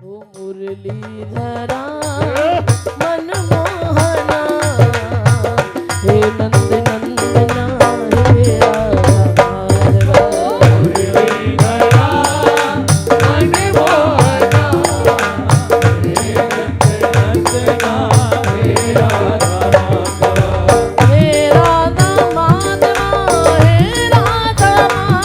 मुरलीधरा मनमोहना हे नंद नंदना हे राधा मुरलीधरा मनमोहना हे नंद नंदना हे राधा हे राधा माधवा हे राधा माधवा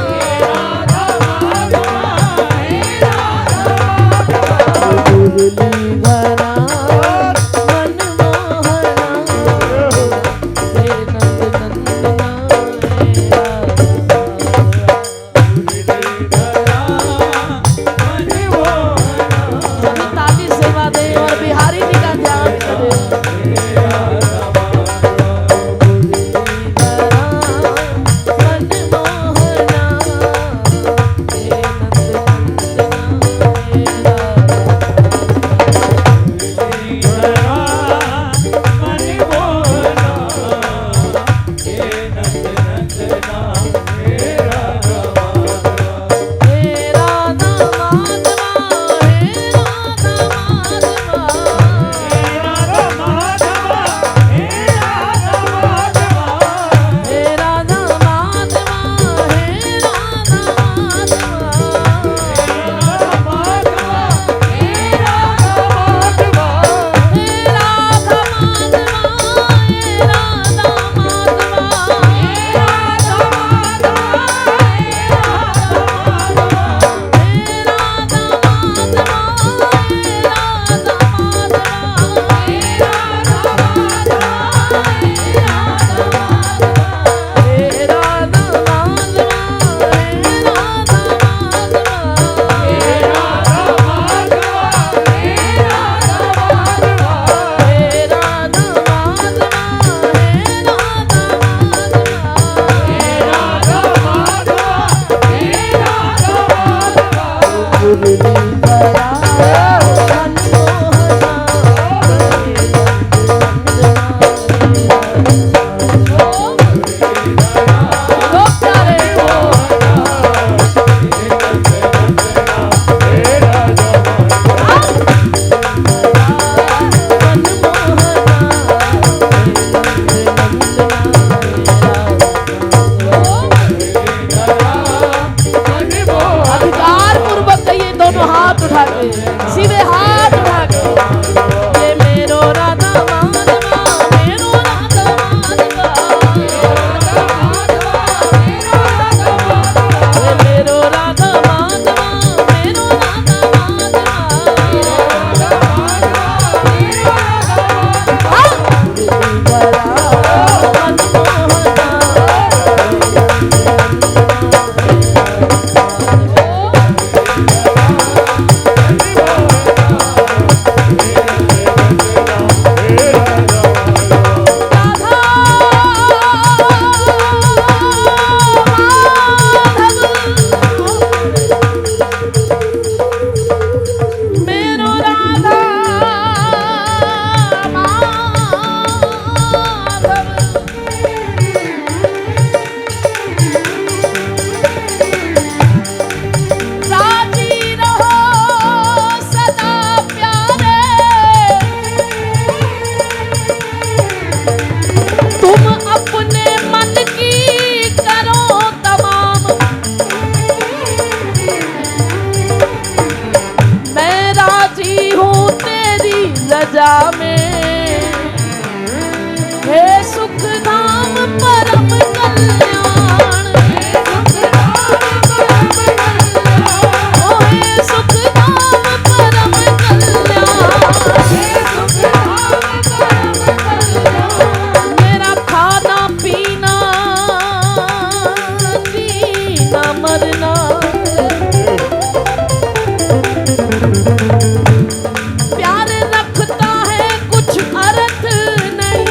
हे राधा माधवा हे राधा मुरलीधरा मनमोहना हे नंद नंदना हे राधा सभी ताली सेवा दे और बिहारी जी का ध्यान करें। मुरलीधरा मनमोहना हे नंद नंदना हे सीधे हाथ उठा के ये मेरो राधा माधवा मेरो राधा माधवा ये मेरो राधा माधवा मेरो राधा माधवा रजा में हे सुख धाम परम कल्याण हे सुख धाम परम कल्याण मेरा खाना पीना जीना मरना कुछ अर्थ नहीं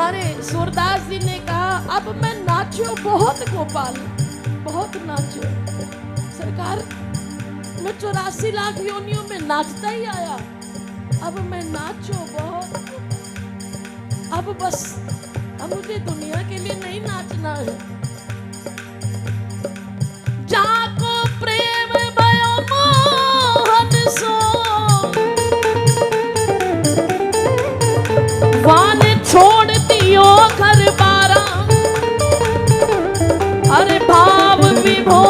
हमारे सूरदास जी ने कहा अब मैं नाचो बहुत गोपाल, बहुत नाचो सरकार, मैं 84 लाख योनियों में नाचता ही आया, अब मैं नाचो बहुत, अब बस अब मुझे दुनिया के लिए नहीं नाचना है। जाको प्रेम भयो मोहन सो वान छोड़ दियो घर बारा, अरे भाव विभोर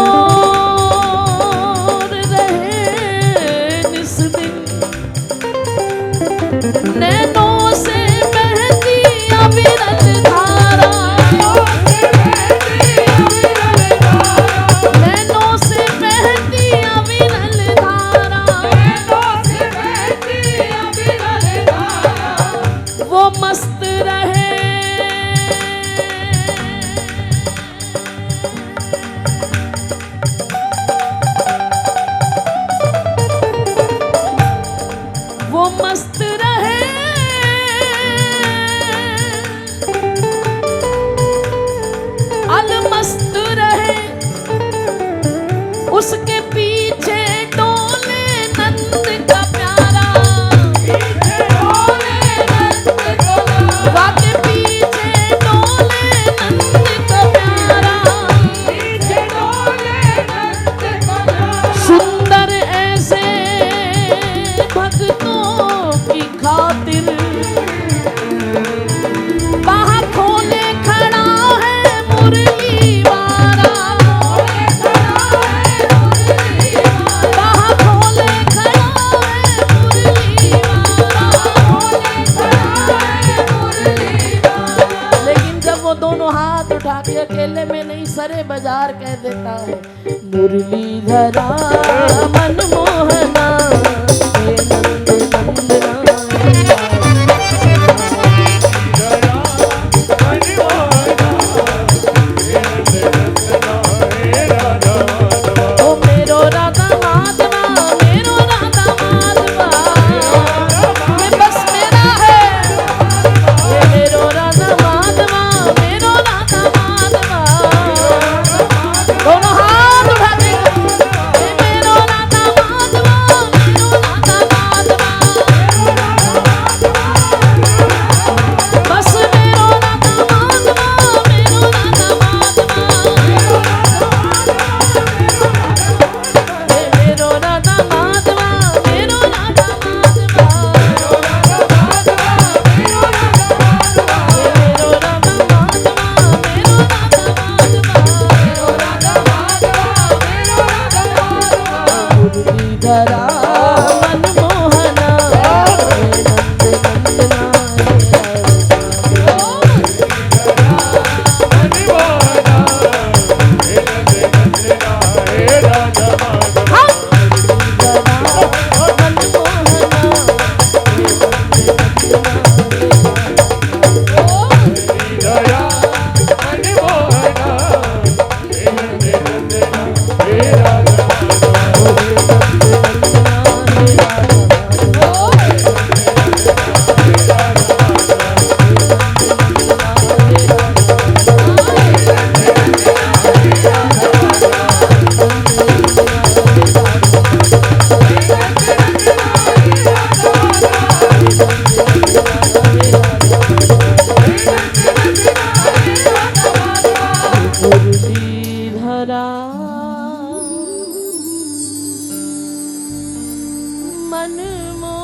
रहे निस दिन, नैनों से बहती अविरल धारा, नैनों से बहती अविरल धारा, वो मस्त रहे वो मस्त रहे, अलमस्त रहे, उसके पीछे डोले नंद का प्यारा, वाके पीछे डोले नंद का प्यारा, सुंदर ऐसे भक्तों की खातिर, बाह खोले खड़ा है मुरली वाला, बाह खोले खड़ा है मुरली वाला। लेकिन जब वो दोनों हाथ उठा के अकेले में नहीं सरे बाजार कह देता है, मुरलीधरा मनमोहना हे नंद नंदना, ओ मेरो राधा माधवा, मेरो राधा माधवा, ये बस मेरा है, ये मेरो राधा माधवा, मेरो राधा माधवा, दोनों हाथ उठा के, ये मेरो राधा माधवा, मेरो राधा माधवा, बस मेरो राधा माधवा, मेरो राधा माधवा, हे मेरो राधा माधवा, मेरो राधा माधवा, हे मेरो राधा माधवा, मेरो राधा माधवा, मुरलीधरा मनमोहना हे नंद नंदना, मुरलीधरा मनमोहना।